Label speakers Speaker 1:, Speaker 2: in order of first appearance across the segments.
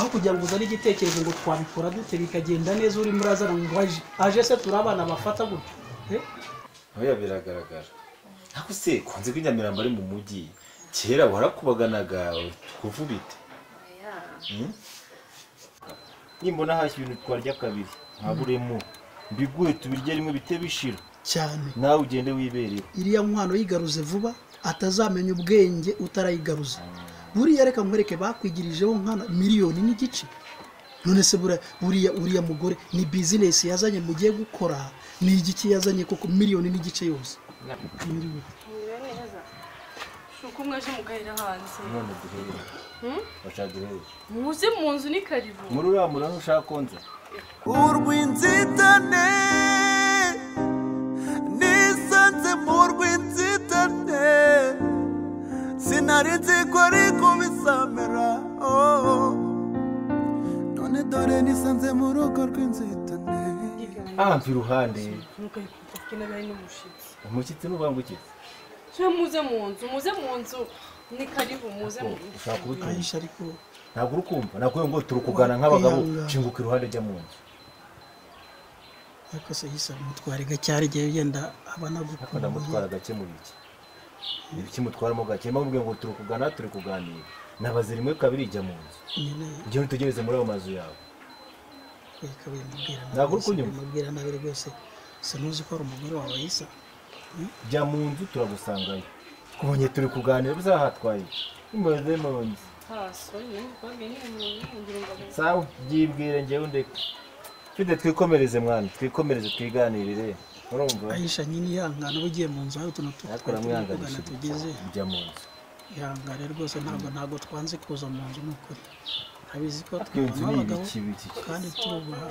Speaker 1: aho kugira ngo uzane igitekerezo ngo twabikora dute bikagenda neza uri murazana ngo aje se turabana bafata gutyo
Speaker 2: oya biragaragara ako se kunze ko Nyamirambo ari mu mujyi kera warakubaganaga kuvubite nimbona hashye ibintu twarya kabiri nkaburemo mbiguye tubirye rimwe bite bishira
Speaker 1: cyane
Speaker 2: nawe ugende wibereye
Speaker 1: iriya nkwano yigaruze vuba atazamenya ubwenge utarayigaruza buriya reka nkwereke bakwigirijeho nkana miliyoni n'igice none se uriya mugore ni business yazanye mugiye gukora ni igiki yazanye koko miliyoni n'igice yose
Speaker 3: shuko mwaje mugahira hanze
Speaker 2: none duhere bashagire
Speaker 3: muze mu nzu ni karibu
Speaker 2: muri uramura ntushaka konza
Speaker 4: urw'inzitane nisanze mu rw'inzitane sinari nzi ko ari kubisamera none dore nisanze mu rugo rw'inzitane
Speaker 2: mfi iruhande umushyitsi n'ubangukitse
Speaker 3: muze mu nzu ni karibu muze mu nzu
Speaker 2: ushaka kurutumva
Speaker 1: Aisha ariko
Speaker 2: ntabwo urukumva nakubwiye ngo turukugana nk'abagabo shinguka iruhande jya mu nzu
Speaker 1: ariko se yisa mutware gacyari gihe yenda abana
Speaker 2: akunda mutwara gake mu biki ibiki mutwaramo gake mbabwiye ngo turukugana turi kuganira nabaze rimwe kabiri jya mu nzu njye ntutegereze muri ayo mazu yawe ntabwo uri kunyumva
Speaker 1: mubwira nabi rwose sinuzi ko ari umugore wawe yisa
Speaker 2: jya mu nzu turagusangayo twonye turi kuganira bizahatwaye imaze mu nzu sawa byibwire njyewe ndeke mfite twikomereze mwana twikomereze twiganirire urumva
Speaker 1: Aisha nyine ihangana ugiye mu nzu hari utuntu twakugana tugeze
Speaker 2: jya mu nzu
Speaker 1: ihangane rwose ntabwo twanze kuza mu nzu n'ukuri abizi ko
Speaker 2: twinzu ni ibiki
Speaker 1: kandi turubaha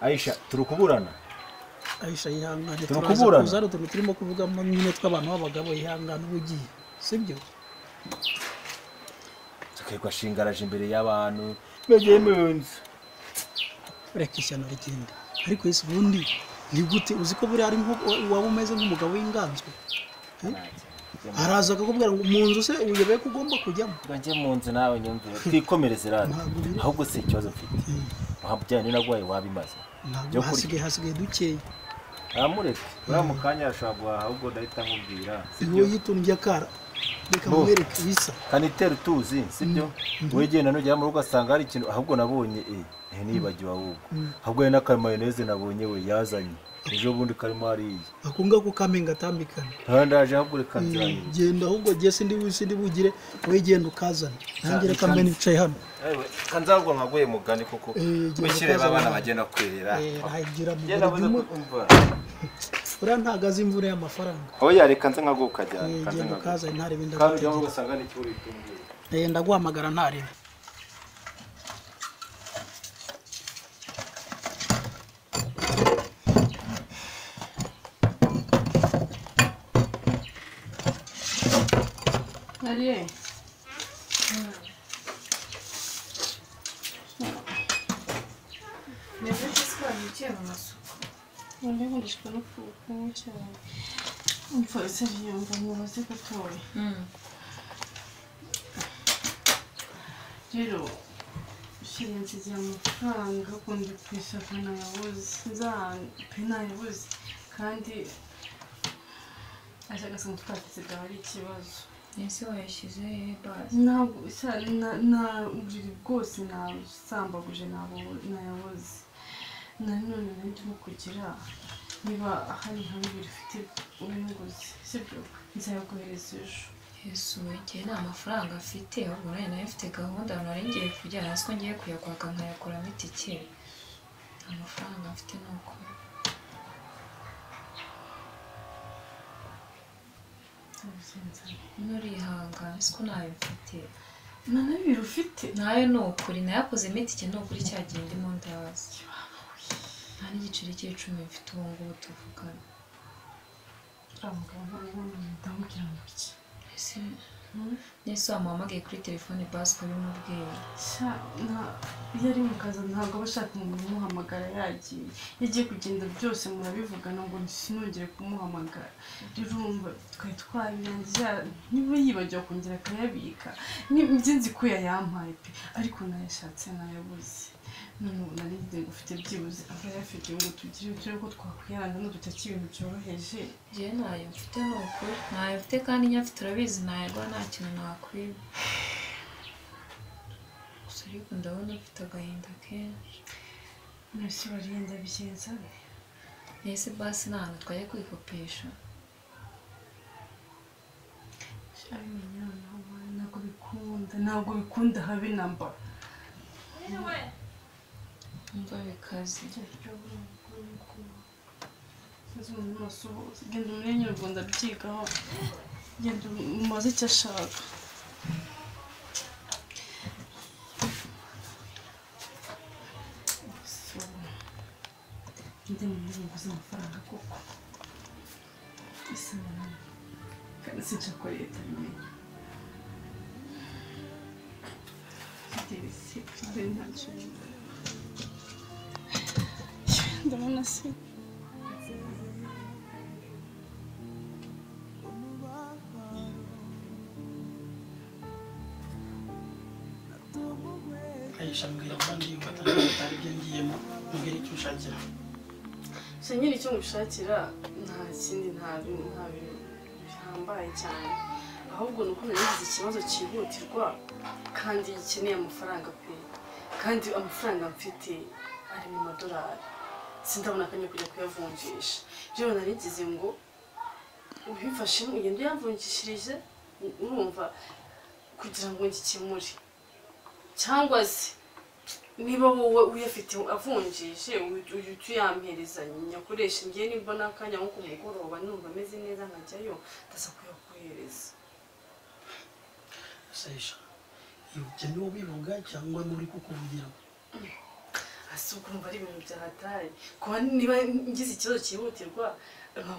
Speaker 2: Aisha turukuburana
Speaker 1: Aisha yihangane
Speaker 2: turukuburana
Speaker 1: hari utuntu turimo kuvugamo nyine tw'abantu b'abagabo ihangane ubugiye sibyo
Speaker 2: tukirwa shingaraje imbere y'abantu mejye mu nzu
Speaker 1: reka ishyano rigende ariko yese ubundi ni gute uzi ko buri ari nko waba umeze nk'umugabo w'inganzwe araza akakubwira ngo mu nzu se uyobeye ko ugomba kujyamo
Speaker 2: njye mu nzu nawe nyumve twikomereze radi ahubwo si ikibazo mfite wabyane nagwaye wabimaze
Speaker 1: ntabwo hasigaye dukeya
Speaker 2: amureke uriya mu kanya arashobora guhaha ahubwo ndahita nkubwira
Speaker 1: sibyo yitundye akara reka mwereke bisa
Speaker 2: kanitera utuzi sibyo wegenda nugera mu rugo asanga hari ikintu ahubwo nabonye nibagiwe ahubwo hari n'akamayoneze nabonye we yazanye ejo bundi karimo hariya
Speaker 1: akunga ko kamenga atambikana
Speaker 2: ndaje ahubwo reka nzanye
Speaker 1: genda ahubwo giye sindi bugire we genda ukazana nanjye reka mbe nicaye hano
Speaker 2: kanzarwa nkaguye mugani koko wishyire babana bagenda kwirira
Speaker 1: genda uriya ntago azi imvura y'amafaranga
Speaker 2: oya reka nze nkaguka cyane
Speaker 1: genda ukazana ntare bindi
Speaker 2: kandi ujya ugasanga n'icyo uritungiye
Speaker 1: ndaguhamagara ntarebe
Speaker 3: Allez.
Speaker 5: Mais je sais pas, je tiens à ma soupe.
Speaker 3: On va aller jusqu'à notre pouce. Une fois ça vient, on va nous rester pour toi. Rero shirinziza amafaranga kundi kwishaka nayabuze nayabuze kandi ashaka se mutwatse bwari ikibazo
Speaker 5: ese wayashyize basi
Speaker 3: ntabwo na uburiri bwose nasambaguje nayabuze nanone ndimo kugira niba hari nka bibiri ufite ubinguze sibyo nzayaguhereza ejo
Speaker 5: yesu wegeye nta mafaranga afite ahubwo nanjye nayo mfite gahunda nari ngiye kujyana hasi ko ngiye kuyakwaka nkayakuramo itike nta mafaranga mfite nuko nurihangana siko nayo mfite
Speaker 3: nta na bibiri ufite
Speaker 5: nayo ni ukuri nayakozemo itike ni ukuri cyagiye ndimo ndazi nta n'igiceri cy'icumi mfite ubu ngubu tuvugana
Speaker 3: ndamubwira ngo iki
Speaker 5: ese nese wamuhamagaye kuri telefone basi ukabimubwira
Speaker 3: iyo ari mu kazi ntabwo aba ashaka umuntu umuhamagara yagiye iyo agiye kugenda byose murabivugana ngo sinongere kumuhamagara rero urumva twari twabirangiza niba yibagiwe kongera akayabika nibyo nzi ko yayampaye pe ariko nayashatse nayabuze none ubu narigize ngo ufite byibuze akayafite ngo tugire turebe ko twakwiranga n'udutaki ibintu byoroheje
Speaker 5: njyewe ntayo mfite ni ukuri ntayo mfite kandi nyafite urabizi nayarwa nta kintu nakwiba gusa ariko ndabona ufite agahinda kenshi
Speaker 3: nasi waririnda bigenza
Speaker 5: nese basi nta hantu twajya kwikopesha
Speaker 3: abimenya ntabwo bikunda habe namba
Speaker 5: umva bikaze
Speaker 3: genda umenye u Rwanda byigaho genda umubaze icyo ashaka ndi mu ndirimbo z'amafaranga koko isana kandi sinshaka leta bimenya ndabona se
Speaker 1: Aisha mbwira kandi batari byo ngiyemo mbwira icyo ushakira
Speaker 3: se nyine icyo ngushakira nta kindi nta bintu bihambaye cyane ahubwo ni uko nagize ikibazo cyihutirwa kandi gikeneye amafaranga pe kandi amafaranga mfite ari mu madolari sindabona akanya kujya kuyavunjisha rero narigize ngo ubifashemo ugenda uyavungishirije urumva kugira ngo ngikemure cyangwa se niba wowe uyafite avunjishe uyampereza nyakoresha ngiye nimba n'akanya nko ku mugoroba numva ameze neza nkajyayo ndasa kuyakohereza
Speaker 1: Aisha ibyo niwo bivuga cyangwa muri kukuvugira
Speaker 3: ase ukumva ari ibintu byahataye kuba niba ngize ikibazo cyihutirwa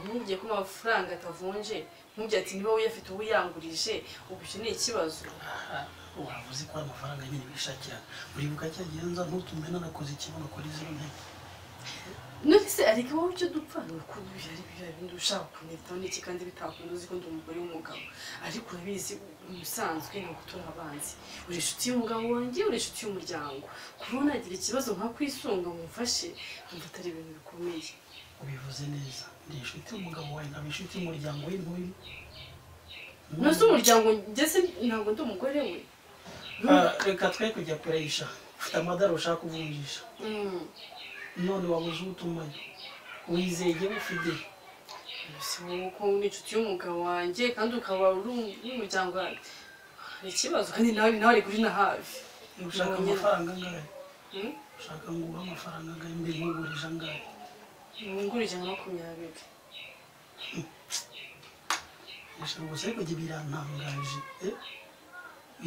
Speaker 3: nkubwiye ko amafaranga atavunje nkubwiye ati niba uyafite ubu yangurije ubu icyo ni ikibazo
Speaker 1: wavuze ko amafaranga nyine bishakira uribuka cyagenza ntutume nanakoze ikibuno kuri zero ntebe
Speaker 3: none se ariko wowe icyo dupfa ni uko ari bindi ushaka kunitaho n'iki kandi bitakunda uzi ko ndi umugore w'umugabo ariko urabizi umusanzwe ni ugutura abanzi uri inshuti y'umugabo wanjye uri inshuti y'umuryango kubona nagira ikibazo nka kwisunga mumfashe nkumva atari ibintu bikomeye
Speaker 1: ubivuze neza ndi inshuti y'umugabo wawe nkaba inshuti y'umuryango w'intuyu
Speaker 3: nose umuryango ngeze ntabwo ndi umugore we
Speaker 1: reka twe kujya kuresha ufite amadara ushaka kuvunjisha none wabuze utumayo wizeye ufite
Speaker 3: si wowe ko uri inshuti y'umugabo wanjye kandi ukaba uri n'umuryango hari ikibazo kandi nawe ari kuri na hafi
Speaker 1: ushaka amafaranga angahe ushaka ngo uhe amafaranga angahe mbe nkugurije angahe
Speaker 3: ngurije nka 20
Speaker 1: nshobora gusa ariko jye birantangaje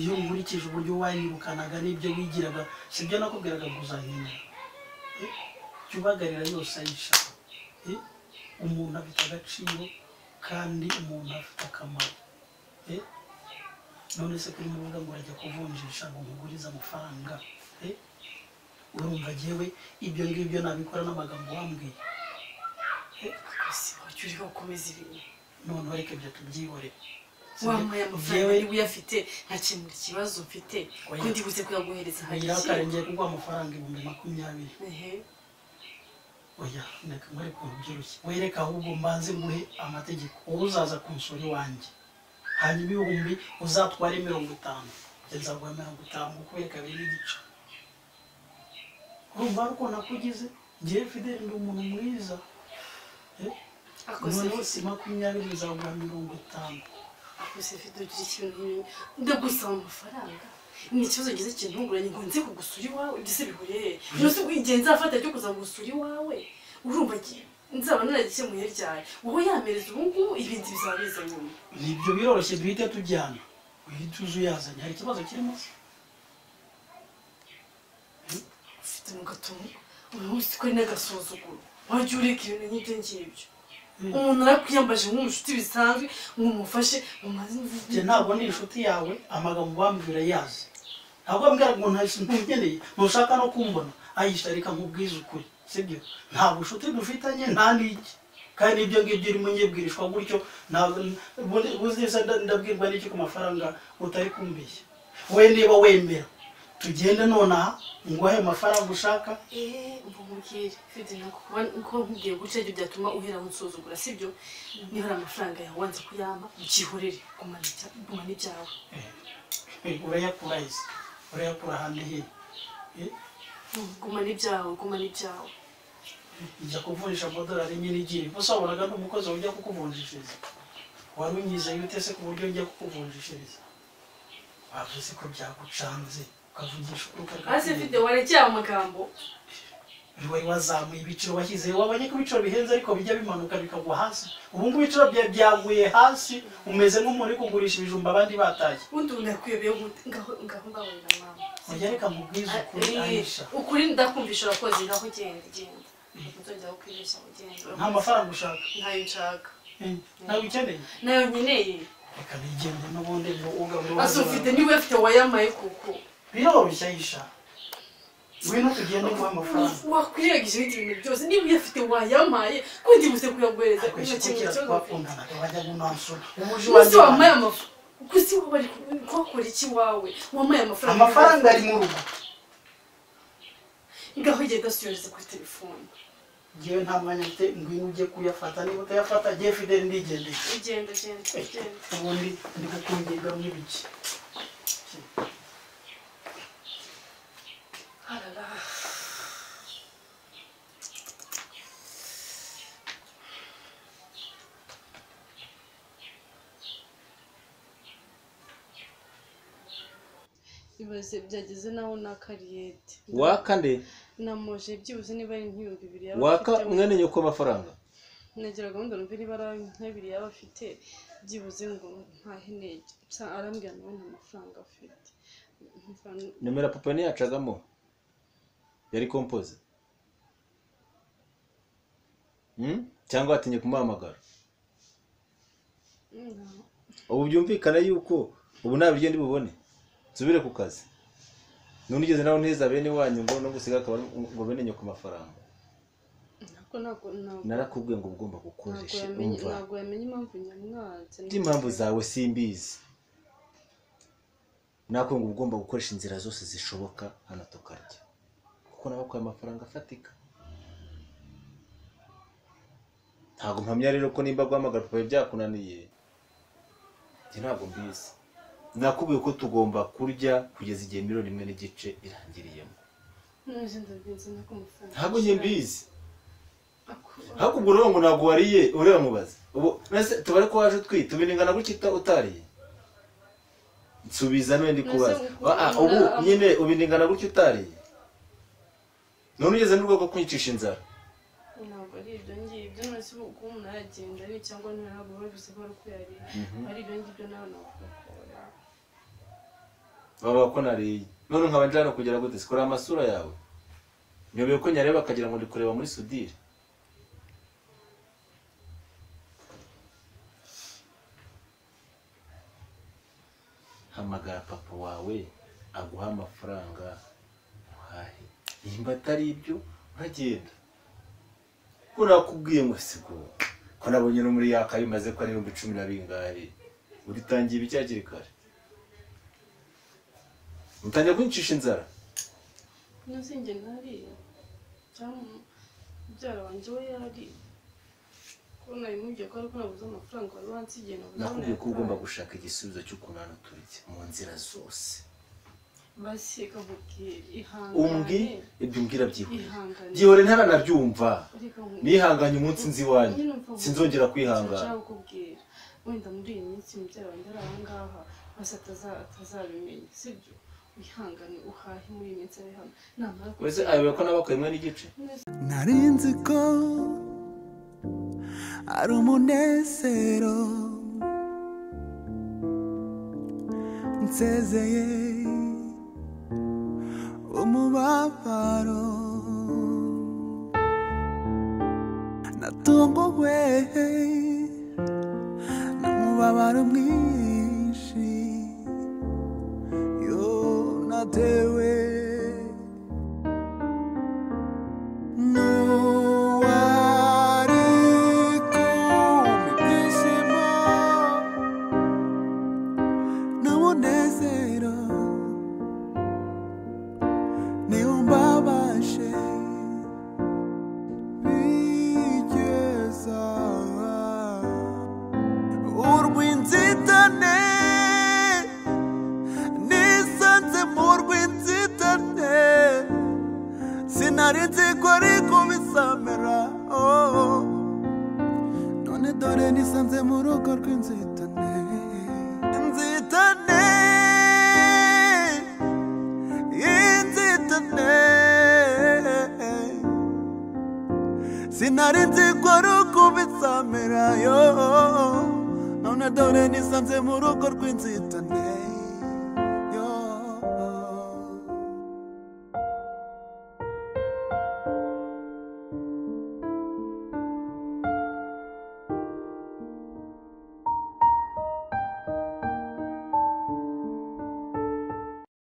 Speaker 1: iyo nkurikije uburyo wanyirukanaga n'ibyo wigiraga sibyo nakubwiraga kuzahindura cyubagarira yose Aisha umuntu afite agaciro kandi umuntu afite akamaro none se kuri mubuga ngo urajya kuvunjisha ngo nkugurize amafaranga urumva jyewe ibyo ngibyo nabikora n'amagambo wambwiye
Speaker 3: si wacyo uriho ukomeza ibintu
Speaker 1: none reka ibyo tubyihore
Speaker 3: wambaye amafaranga niba uyafite ntakemura ikibazo mfite ko ndibuze kuyaguhereza
Speaker 1: hariya karengeye kuguha amafaranga 20,000 oya neka mwere kuntu byoroshye wereka ahubwo mbanze nguhe amategeko wowe uzaza kunsura iwanjye hanyuma ibihumbi uzatware 50 njye nzaguha 50 kukwereka biri n'igice urumva uko nakugize ngiye Fidel ndi umuntu mwiza none si 20 nzaguha 50
Speaker 3: akose Fidel ugira ikintu ndagusaba amafaranga ni ikibazo gize ikintu nguranye ngo nze kugusura iwawe byose bihuriye nose igihe nzafata cyo kuza gusura iwawe urumva nzaba naragikemuye ryari wowe yamereza ubu ngubu ibindi bizaba biza nyuma
Speaker 1: nibyo biroroshye duhite tujyana uhita uzuyazanye hari ikibazo kirimo
Speaker 3: ufite mu gatomo umunsi ko ari n'agasuzuguro wajya ureka ibintu nk'ibyo ngibyo umuntu arakwiyambaje nk'umushuti bisanzwe nk'umufashe
Speaker 1: njye ntabwo ni inshuti yawe amagambo bambwira yazi ntabwo ambwira ngo ntugeneye ntushaka no kumbona ayisha reka nkubwize ukuri sibyo ntabwo inshuti dufitanye nta n'iki kandi ibyo ngibyo urimo nyibwirishwa gutyo buziza ndabwirwa n'iki ku mafaranga utari kumbeshya we niba wemera tugende nonaha nguhe amafaranga ushaka
Speaker 3: mbumubwire mfite nko nkubwiye gutya ibyo byatuma uhera unsuzugura sibyo niba ari amafaranga yawe wanze kuyampa ukihorere gumana ibyawe
Speaker 1: urayakura ese urayakura ahandi he
Speaker 3: gumana ibyawe
Speaker 1: ijya kuvunjisha amadolari nyine igiye gusa wabonaga n'umukozi ujya kukuvunjishiriza wari unyizeye ute se ku buryo njya kukuvunjishiriza wavuze ko byagucanze ukavugisha
Speaker 3: hasi mfite warekeye amagambo
Speaker 1: wari wazamuye ibiciro washyizeho wabonye ko ibiciro bihenze ariko bijya bimanuka bikagwa hasi ubu ngubu ibiciro byaguye hasi umeze nk'umuntu uri kugurisha ibijumba abandi batashye
Speaker 3: ubundi unakuyobeye ngaho mbabarira mama
Speaker 1: ujya reka mubwize ukuri Aisha
Speaker 3: ukuri ndakumvisha urakoze ngaho genda nzongera kukwibeshya ugenda
Speaker 1: nta mafaranga ushaka
Speaker 3: ntayo nshaka
Speaker 1: ntawe ukeneye
Speaker 3: nayo nkeneye
Speaker 1: reka nigende n'ubundi ngo ugaburire
Speaker 3: ase ufite niba uyafite wayamaye kuko
Speaker 1: biroroshye Aisha ngwino tugende nguhe amafaranga
Speaker 3: wakwirengagije ibintu byose niba uyafite wayamaye kundi buze kuyaguhereza
Speaker 1: kwishyikira twakundana wajya gunansura ubuje
Speaker 3: wese wamaye amafaranga kusi wabari kwakora iki wawe wamaye
Speaker 1: amafaranga ari mu rugo
Speaker 3: ngaho igihe gasubiza kuri telefone
Speaker 1: ngewe nta mwanya mfite ngwino ujye kuyafata niba utayafata ngewe Fidel ndigendeye
Speaker 3: ugenda
Speaker 1: ubundi ndi kukungiga nk'ibiki
Speaker 3: ibaze byageze naho na kariyete
Speaker 2: waka nde
Speaker 3: namoje byibuze niba ari nk'ibihumbi 2 yaba
Speaker 2: waka mwene nyoko amafaranga
Speaker 3: nagira gahunda numva niba ari nk'abiri yaba afite byibuze ngo ntahene arambwira nawe nta mafaranga afite
Speaker 2: nimero papa ntiyacagamo yari kompoze cyangwa atinye kumuhamagara ubu byumvikana yuko ubu nta biryo ndi bubone nsubire ku kazi none ugeze nawe neza bene wanyu ngo no gusiga akaba ngo bene nyoko amafaranga narakubwiye ngo ugomba gukoresha umva
Speaker 3: ntabwo yamenye impamvu nyamwanze
Speaker 2: impamvu zawe simbizi nako ngo ugomba gukoresha inzira zose zishoboka hano tukarya kuko nabakuye amafaranga afatika ntabwo mpamya rero ko nimba guhamagara papa byakunaniye ntabwo mbizi nakubwiye ko tugomba kurya kugeza igihe 1.5 miliyoni irangiriyemo ntabwo nyembizi hakugura ngo ntabwo wariye ureba mubaza ubu nase tubare ko waje twita ubiningana gutya utariye nsubiza none ndi kubaza ubu nyine ubiningana gutya utariye none ugeze n'urwego rwo kunyicisha inzara
Speaker 3: ntabwo ari ibyo ngibyo nose uko umuntu aragenda ari cyangwa ntabwo bavuze ko ari uko yariye ari ibyo ngibyo nawe navuga ko
Speaker 2: baba ko nariye none nkaba njana kugera gute sikora amasura yawe nyobeye ko nyareba akagira ngo ndi kureba muri sudire hamagara papa wawe aguha amafaranga uhahe nimba atari ibyo uragenda ko nakubwiye ngo siko ko nabonye no muri yaka bimaze ko ari 10 na bingahe uritangiye ibicyakiri kare utangiye kuncisha inzara
Speaker 3: nasinge nariye cyangwa byara wanje we yari kubona imujye ko ariko nabuze amafaranga wari wansigiye
Speaker 2: nakubwiye ko ugomba gushaka igisubizo cy'ukuntu hano turike mu nzira zose
Speaker 3: basi kabukire
Speaker 2: umbwi ibyo mbwira byihore byihore ntaranabyumva nihanganye umunsi nzi wanyu sinzongera kwihangana
Speaker 3: wenda muri iyi minsi mubyara wanje ari ahangaha basi atazabimenya sibyo wihangane uhahe muri iyi minsi ari hano namara
Speaker 2: wese ayobewe ko nabakwemwe n'igice
Speaker 4: narinzi ko ari umunezero nsezeye umubabaro natunguwe n'umubabaro mwinshi yo natewe n'uwari kumpa ibyishimo n'umunezero niwo mbabashe bigeza urw'inzitane nisanze mu rw'inzitane sinari nzi ko ariko bisamera none dore nisanze mu rugo rw'inzitane inzitane inzitane sinari nzi ko ari uko bisamera yo none dore nisanze mu rugo rw'inzitane